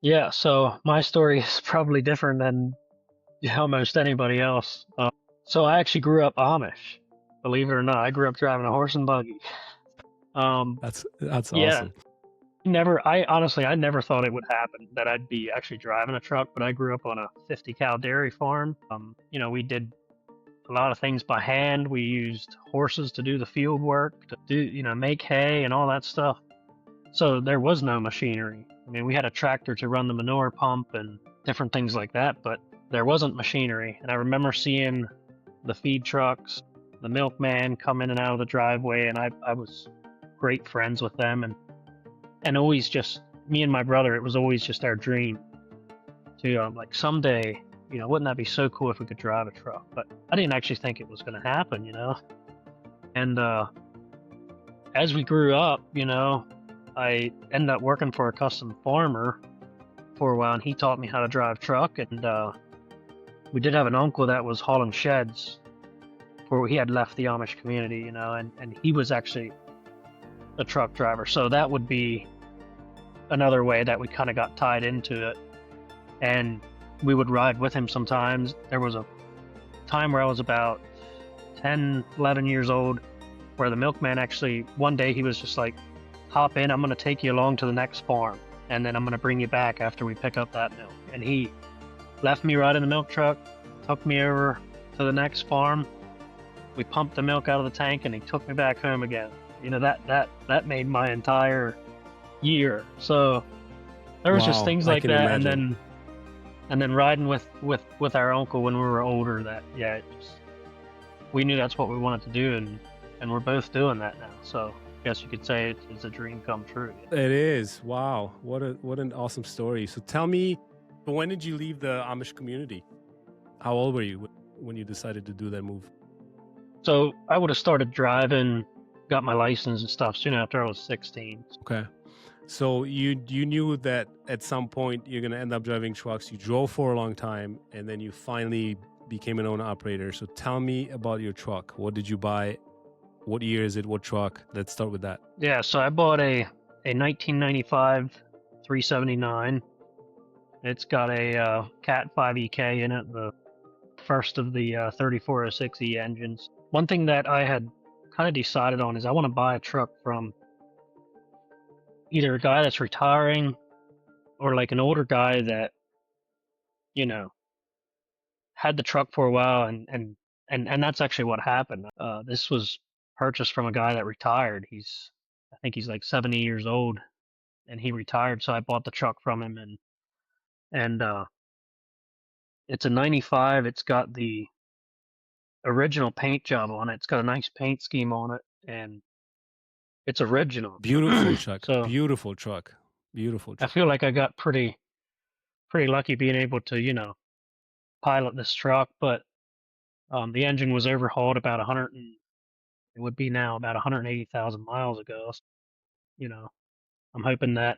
Yeah, so my story is probably different than almost anybody else. So I actually grew up Amish, believe it or not. I grew up driving a horse and buggy. Um, That's yeah, awesome. I honestly, I never thought it would happen that I'd be actually driving a truck, but I grew up on a 50 cow dairy farm. We did a lot of things by hand. We used horses to do the field work, to do, make hay and all that stuff. So there was no machinery. I mean, we had a tractor to run the manure pump and different things like that, but there wasn't machinery. And I remember seeing the feed trucks, the milkman come in and out of the driveway, and I was great friends with them, and always just me and my brother. It was always just our dream to like someday, wouldn't that be so cool if we could drive a truck? But I didn't actually think it was going to happen. And as we grew up, I ended up working for a custom farmer for a while, and he taught me how to drive truck. And we did have an uncle that was hauling sheds before he had left the Amish community, and he was actually a truck driver. So that would be another way that we kind of got tied into it. And we would ride with him sometimes. There was a time where I was about 10, 11 years old, where the milkman actually, one day he was just like, hop in, I'm going to take you along to the next farm, and then I'm going to bring you back after we pick up that milk. And he left me right in the milk truck, took me over to the next farm. We pumped the milk out of the tank, and he took me back home again. That made my entire year. So there was just Wow, things I like can that, imagine. and then riding with our uncle when we were older. That yeah, we knew that's what we wanted to do, and we're both doing that now. So I guess you could say it's a dream come true. It is. Wow. What an awesome story. So tell me, when did you leave the Amish community? How old were you when you decided to do that move? So I would have started driving, got my license and stuff soon after I was 16. Okay. So you knew that at some point you're gonna end up driving trucks. You drove for a long time, and then you finally became an owner operator. So tell me about your truck. What did you buy? What year is it? What truck? Let's start with that. Yeah, so I bought a 1995 379. It's got a Cat 5 EK in it, the first of the 3406E engines. One thing that I had kind of decided on is I want to buy a truck from either a guy that's retiring or like an older guy that, you know, had the truck for a while, and that's actually what happened. This was purchased from a guy that retired. I think he's like 70 years old, and he retired, so I bought the truck from him, and it's a 95. It's got the original paint job on it. It's got a nice paint scheme on it, and it's original. Beautiful truck. So Beautiful truck. Beautiful I truck. feel like I got pretty lucky being able to, pilot this truck. But the engine was overhauled about 100 and it would be now about 180,000 miles ago. So, you know, I'm hoping that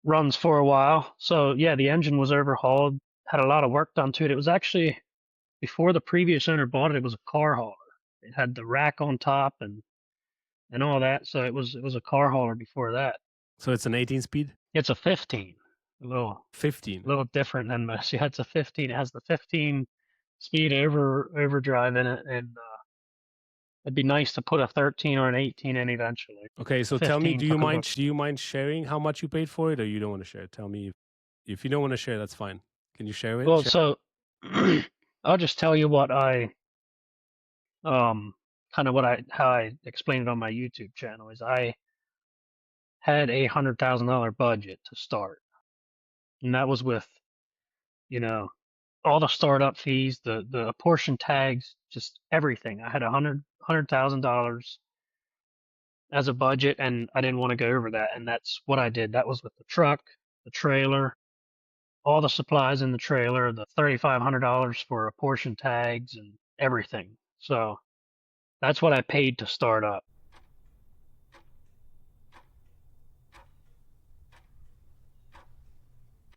runs for a while. So yeah, the engine was overhauled, had a lot of work done to it. It was actually before the previous owner bought it. It was a car hauler. It had the rack on top and all that. So it was a car hauler before that. So it's an 18 speed? It's a 15, a little 15. different than most. Yeah, it's a 15. It has the 15 speed overdrive in it, and it'd be nice to put a 13 or an 18 in eventually. Okay, so tell me, 15 took a look. do you mind sharing how much you paid for it, or you don't want to share? Tell me if you don't want to share, that's fine. Can you share it? Well, so I'll just tell you what I um kind of what I how I explained it on my YouTube channel is I had $100,000 budget to start, and that was with you know all the startup fees, the apportion tags, just everything. I had $100,000 as a budget, and I didn't want to go over that, and that's what I did. That was with the truck, the trailer, all the supplies in the trailer, the $3,500 for apportion tags and everything. So that's what I paid to start up.